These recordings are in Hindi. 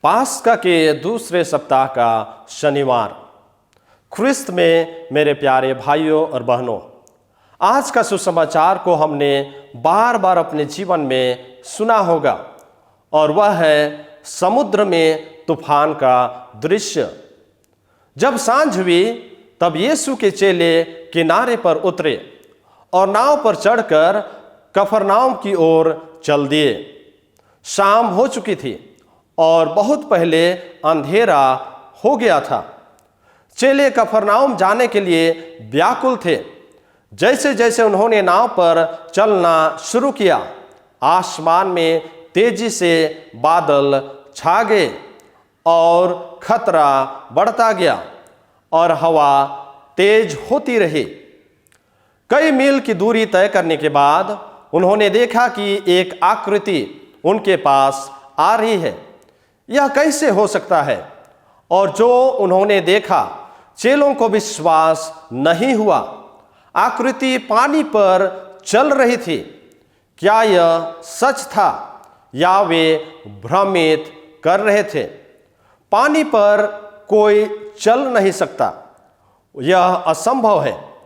पास्का के दूसरे सप्ताह का शनिवार। ख्रिस्त में मेरे प्यारे भाइयों और बहनों, आज का सुसमाचार को हमने बार बार अपने जीवन में सुना होगा और वह है समुद्र में तूफान का दृश्य। जब सांझ हुई तब यीशु के चेले किनारे पर उतरे और नाव पर चढ़कर कफरनाउम की ओर चल दिए। शाम हो चुकी थी और बहुत पहले अंधेरा हो गया था। चेले कफरनाउम जाने के लिए व्याकुल थे। जैसे जैसे उन्होंने नाव पर चलना शुरू किया, आसमान में तेजी से बादल छा गए और खतरा बढ़ता गया और हवा तेज होती रही। कई मील की दूरी तय करने के बाद उन्होंने देखा कि एक आकृति उनके पास आ रही है। यह कैसे हो सकता है? और जो उन्होंने देखा, चेलों को विश्वास नहीं हुआ। आकृति पानी पर चल रही थी। क्या यह सच था या वे भ्रमित कर रहे थे? पानी पर कोई चल नहीं सकता, यह असंभव है।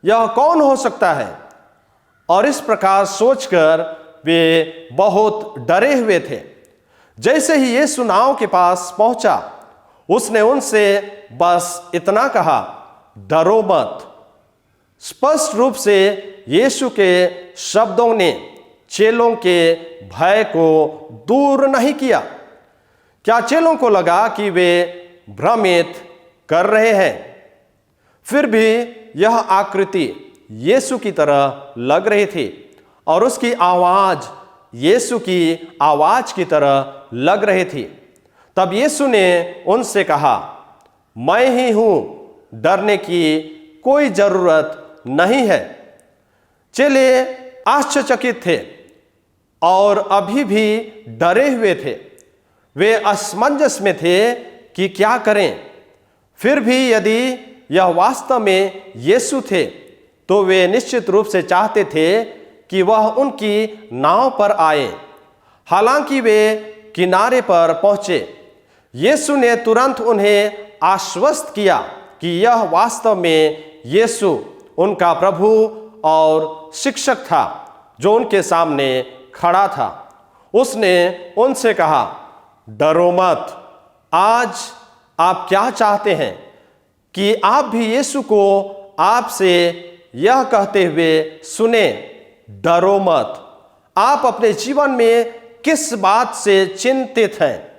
यह कौन हो सकता है? और इस प्रकार सोचकर वे बहुत डरे हुए थे। जैसे ही यीशु नाव के पास पहुंचा, उसने उनसे बस इतना कहा, डरो मत। स्पष्ट रूप से यीशु के शब्दों ने चेलों के भय को दूर नहीं किया। क्या चेलों को लगा कि वे भ्रमित कर रहे हैं? फिर भी यह आकृति यीशु की तरह लग रही थी और उसकी आवाज यीशु की आवाज की तरह लग रही थी। तब यीशु ने उनसे कहा, मैं ही हूं, डरने की कोई जरूरत नहीं है। चेले आश्चर्यचकित थे और अभी भी डरे हुए थे। वे असमंजस में थे कि क्या करें। फिर भी यदि यह वास्तव में यीशु थे तो वे निश्चित रूप से चाहते थे कि वह उनकी नाव पर आए। हालांकि वे किनारे पर पहुंचे, यीशु ने तुरंत उन्हें आश्वस्त किया कि यह वास्तव में यीशु उनका प्रभु और शिक्षक था जो उनके सामने खड़ा था। उसने उनसे कहा, डरो मत। आज आप क्या चाहते हैं? कि आप भी यीशु को आपसे यह कहते हुए सुने, डरो मत। आप अपने जीवन में किस बात से चिंतित हैं?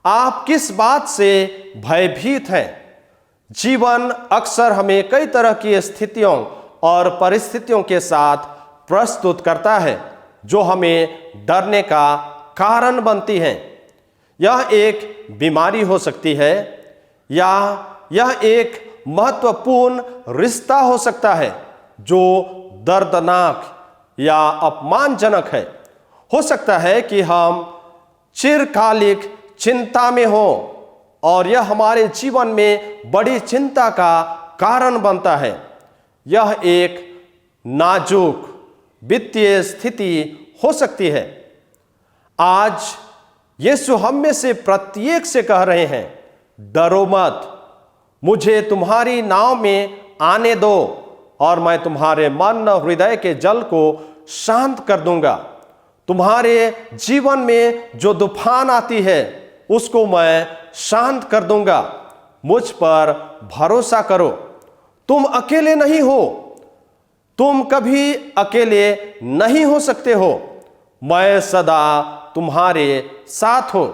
आप किस बात से भयभीत हैं? जीवन अक्सर हमें कई तरह की स्थितियों और परिस्थितियों के साथ प्रस्तुत करता है जो हमें डरने का कारण बनती हैं। यह एक बीमारी हो सकती है या यह एक महत्वपूर्ण रिश्ता हो सकता है जो दर्दनाक या अपमानजनक है। हो सकता है कि हम चिरकालिक चिंता में हो और यह हमारे जीवन में बड़ी चिंता का कारण बनता है। यह एक नाजुक वित्तीय स्थिति हो सकती है। आज यीशु हम में से प्रत्येक से कह रहे हैं, डरो मत। मुझे तुम्हारी नाव में आने दो और मैं तुम्हारे मन और हृदय के जल को शांत कर दूंगा। तुम्हारे जीवन में जो तूफान आती है उसको मैं शांत कर दूंगा। मुझ पर भरोसा करो। तुम अकेले नहीं हो। तुम कभी अकेले नहीं हो सकते हो। मैं सदा तुम्हारे साथ हूं।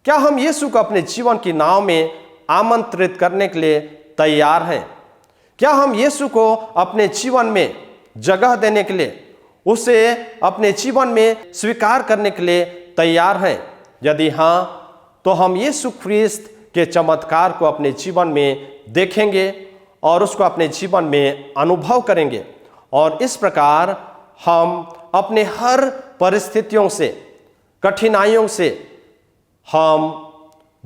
क्या हम यीशु को अपने जीवन की नाव में आमंत्रित करने के लिए तैयार हैं? क्या हम यीशु को अपने जीवन में जगह देने के लिए, उसे अपने जीवन में स्वीकार करने के लिए तैयार हैं? यदि हाँ, तो हम यीशु ख्रिस्त के चमत्कार को अपने जीवन में देखेंगे और उसको अपने जीवन में अनुभव करेंगे और इस प्रकार हम अपने हर परिस्थितियों से, कठिनाइयों से हम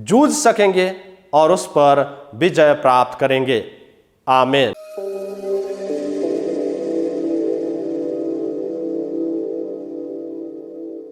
जूझ सकेंगे और उस पर विजय प्राप्त करेंगे। आमीन।